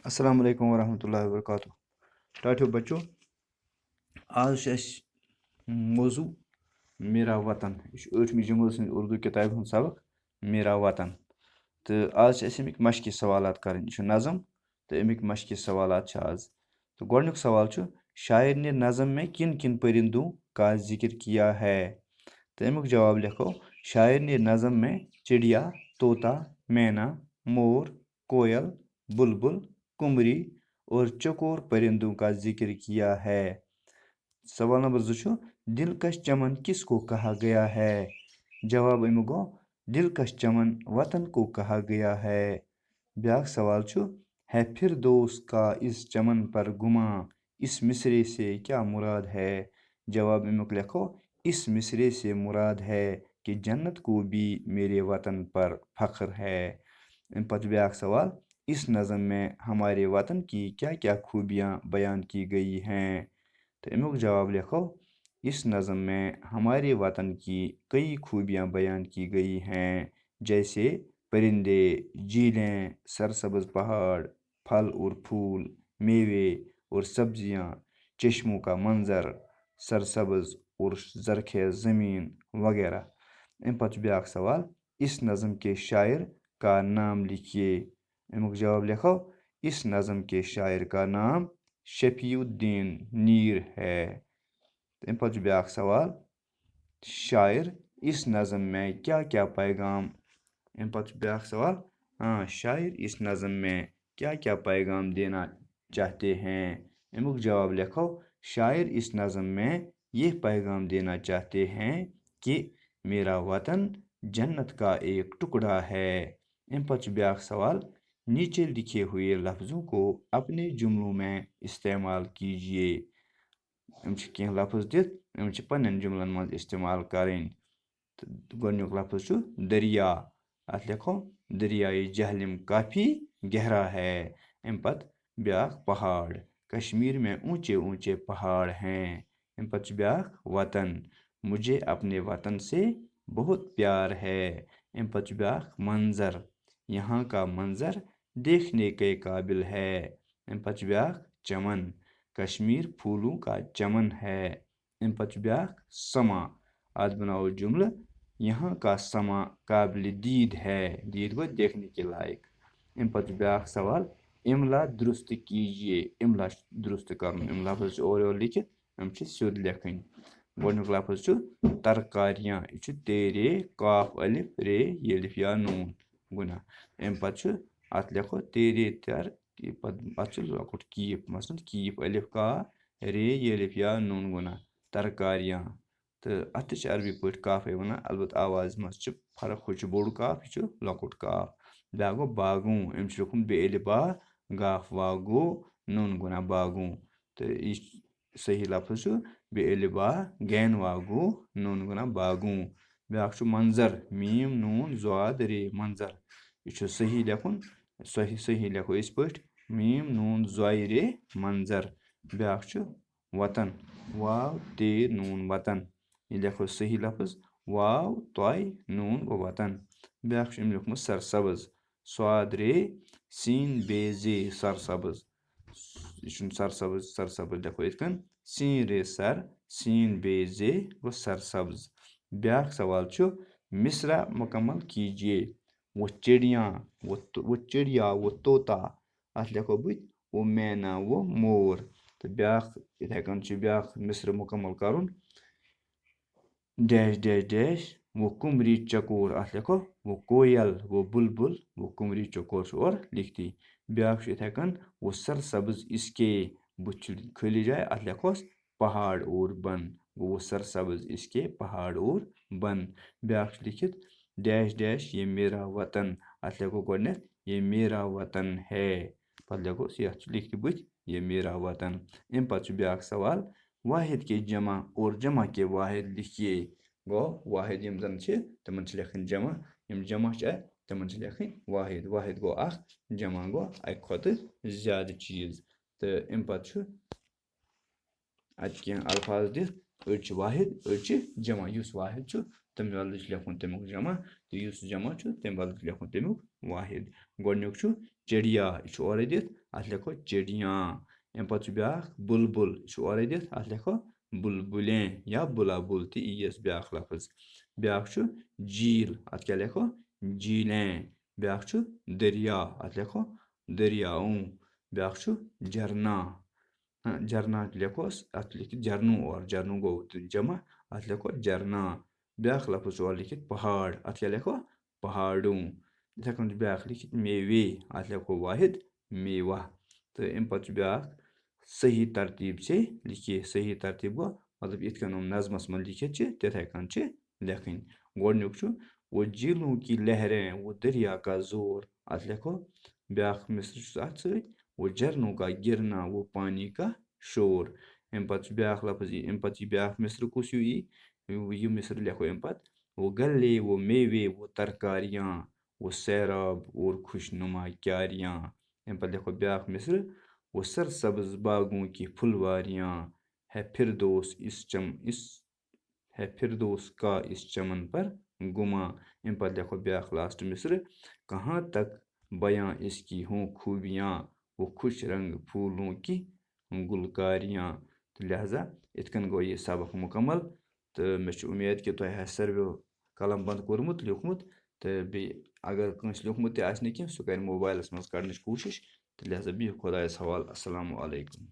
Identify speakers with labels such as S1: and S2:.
S1: अस्सलाम वालेकुम वरहमतुल्लाहि वबरकातुह। टाठियो बच्चों, आज मौजू मेरा वतन। यह 8वीं जमात उर्दू किताब हूँ सबक मेरा वतन। तो आज अमिक मशक़ी सवालात कर नज़म तो अमिक मशक़ी सवालात आज। तो गोडनुक सवाल शायर ने नज़म में किन किन परिंदों का जिक्र किया है। तो अमुक जवाब लिखो। शायर ने नज़म में चिड़िया, तोता, मैना, मोर, कोयल, बुलबुल, कुमरी और चकोर परिंदों का जिक्र किया है। सवाल नंबर 2 दिलकश चमन किसको कहा गया है। जवाब अमुक गो दिलकश चमन वतन को कहा गया है। ब्याक सवाल है फिर दोस्त का इस चमन पर गुमा, इस मिसरे से क्या मुराद है। जवाब अमुक लिखो इस मिसरे से मुराद है कि जन्नत को भी मेरे वतन पर फ़ख्र है। पत ब्याक सवाल इस नज़म में हमारे वतन की क्या क्या खूबियाँ बयान की गई हैं। तो अमुक जवाब लिखो इस नज़म में हमारे वतन की कई खूबियाँ बयान की गई हैं, जैसे परिंदे, झीलें, सरसब्ज़ पहाड़, फल और फूल, मेवे और सब्जियाँ, चश्मों का मंज़र, सरसब्ज़ और ज़रख़ेज़ ज़मीन वगैरह। अम पत ब्याक सवाल इस नज़म के शायर का नाम लिखिए। अमुक जवाब लिखो इस नज़म के शायर का नाम शफीउद्दीन नीर है। अम पत ब्याक सवाल शायर इस नज़म में क्या क्या पैगाम। अम पत ब्याक सवाल शायर इस नज़म में क्या क्या पैगाम देना चाहते हैं। अमुक जवाब लिखो शायर इस नज़म में ये पैगाम देना चाहते हैं कि मेरा वतन जन्नत का एक टुकड़ा है। अम पत ब्याक सवाल नीचे लिखे हुए लफ्ज़ों को अपने जुमलों में इस्तेमाल कीजिए। कह लफ्ज़ दित पन्न जुमलन मज इस्तेमाल करें। गोडनुक लफ्ज़ दरिया। अत लिखो दरियाए जहलम काफ़ी गहरा है। अम पत ब्याक पहाड़। कश्मीर में ऊंचे ऊंचे पहाड़ हैं। अम पत ब्याक वतन। मुझे अपने वतन से बहुत प्यार है। अम पत ब्याक मंज़र। यहाँ का मंज़र देखने के काबिल है। अम पत ब्याक चमन। कश्मीर फूलों का चमन है। अम पत ब्याक समा। आज बनाओ जुमला यहाँ का समा काबिल दीद है। दीद गो देखने के लायक। अम पत ब्याक सवाल इमला दुरुस्त कीजिए। इमला दुरुस्त कर इमला लफ्ज़ और लिखित हम सिद्ध लेखन। गोडनुक लफ्ज़ तरकारियाँ यह तेरे काफ अलिफ रे यलिफ या नून गुना। अम पत अत लिखो तेरे तर पत लकुट कीप मसल कीप अलिफ का रे यलिफ या नून गुना तरकारियाँ। तो अत अरबी पे काफ वन अलबत् आवाज़ मज फर्क हु बोड़ काफ यह लकुट काफ। ब्या गो बागू अम लिखुन बे बा गाफ वागो नून गुना बागू। तो यह सही लफ्ज़ बे बा गैन वागो नून गुना बागू। ब्या मंज़र मीम नून ज़्वाद रे मंज़र। यह सही लेखुन सही लिखो इस पे मीम नून ज़्वाय रे मंज़र। ब्या वतन वाव ते नून वतन। यह लिखो सही लफ्ज़ वाव तय नून गो वतन। ब्या लिखुत सरसब्ज़ स्वाद रे सीन बेजे सरसब्ज़। यह सरसब्ज़ लिखो इतकन सीन रे सर सीन बेजे गो सरसब्ज़। ब्या सवाल मिसरा मुकम्मल कीजिए। वो चिड़िया वो तोता अत लिखो बुत वो मैना वो मोर। तो ब्या इथे कन ब्या मिसर मुकम्मल करुन डैश डैश डैश वो कुमरी चकोर अत लिखो वो कोयल वो बुलबुल वो कुमरी चकोर और लिखती। ब्या इथे कन वो सरसब्ज़ इसके बुत खाली जाए अत लिखोस पहाड़ और बन वो सरसब्ज़ इसके पहाड़ और बन। ब्या लिखित डैश डैश ये मेरा वतन अत लिखो गोडनेथ ये मेरा वतन है। पत लिखो लिख बुत ये मेरा वतन। अम पत ब्या सवाल वाहिद के जमा और जमा के वाहिद लिखिए। गो वाहिद यम जन तमन लेखन जमा यम जमा तमन लेखन वाहिद। वाहिद गो अख जमा गो अक खुद ज्यादा चीज़। तो अम पत अत कह अल्फाज दित अड़ वाहिद अड़ जमा। युस वाहिद तम बदल लेखुन तमुक जमा तो युस जमा तम बदल लेखुन तमुक वाहिद गोडनुक चिड़िया यह और दित अत लेखो चिड़िया अम पे ब्या बुलबुल यह और दित अत लेखो बुलबुलें या बुलाबुल ती यस ब्या लफज ब्या झील अत क्या लेखो झीलें ब्या दरिया अत लेखो दरियाओं ब्या झरना झरना लेखोस अत लिखित झरनू और झरनू गो जमा अत लेखो झरना ब्या लफज और लिखित पहाड़ अत क्या लेखो पहाड़ों इथे कन ब्या लिखित मेवे अत लेखो वाहिद मेवा तो अम पे ब्या सही तरतीब से लिखिए सही तरतीब गो मतलब इत कन नज़मस मन लिखित तिथे कन लेखन गोडनुक वो झीलों की लहरें वो दरिया का जोर अत लेखो ब्या मिसर अत सत वो झरनों का गिरना वो पानी का शोर अम पे ब्या लफज अम पे ब्या मिसर कुस यह मिसर लेखो अम पे वो गले वो मेवे वो तरकारियाँ वो सैराब और खुशनुमा क्यारियाँ अम पे लेखो ब्या मिसर वो सरसब्ज बागों की फुलवारियाँ है इस है फिरदौस का इस चमन पर गुमा इन पर देखो ब्या लास्ट मिस्र कहाँ तक बयां इसकी हों खूबियाँ वो खुश रंग फूलों की गुलकारियाँ तो लिहाजा इतकन गो ये सबक मुकम्मल तो मे उम्मीद कि तुम सर्वो कलम बंद कोर्मुत लिखमुत तो बे अगर कंस लिखमुत तह आसि सह कर मोबाइलस मज कड़नच कोशिश तो लिहाजा बिहु खुदायस हवाल अस्सलामु अलैकुम।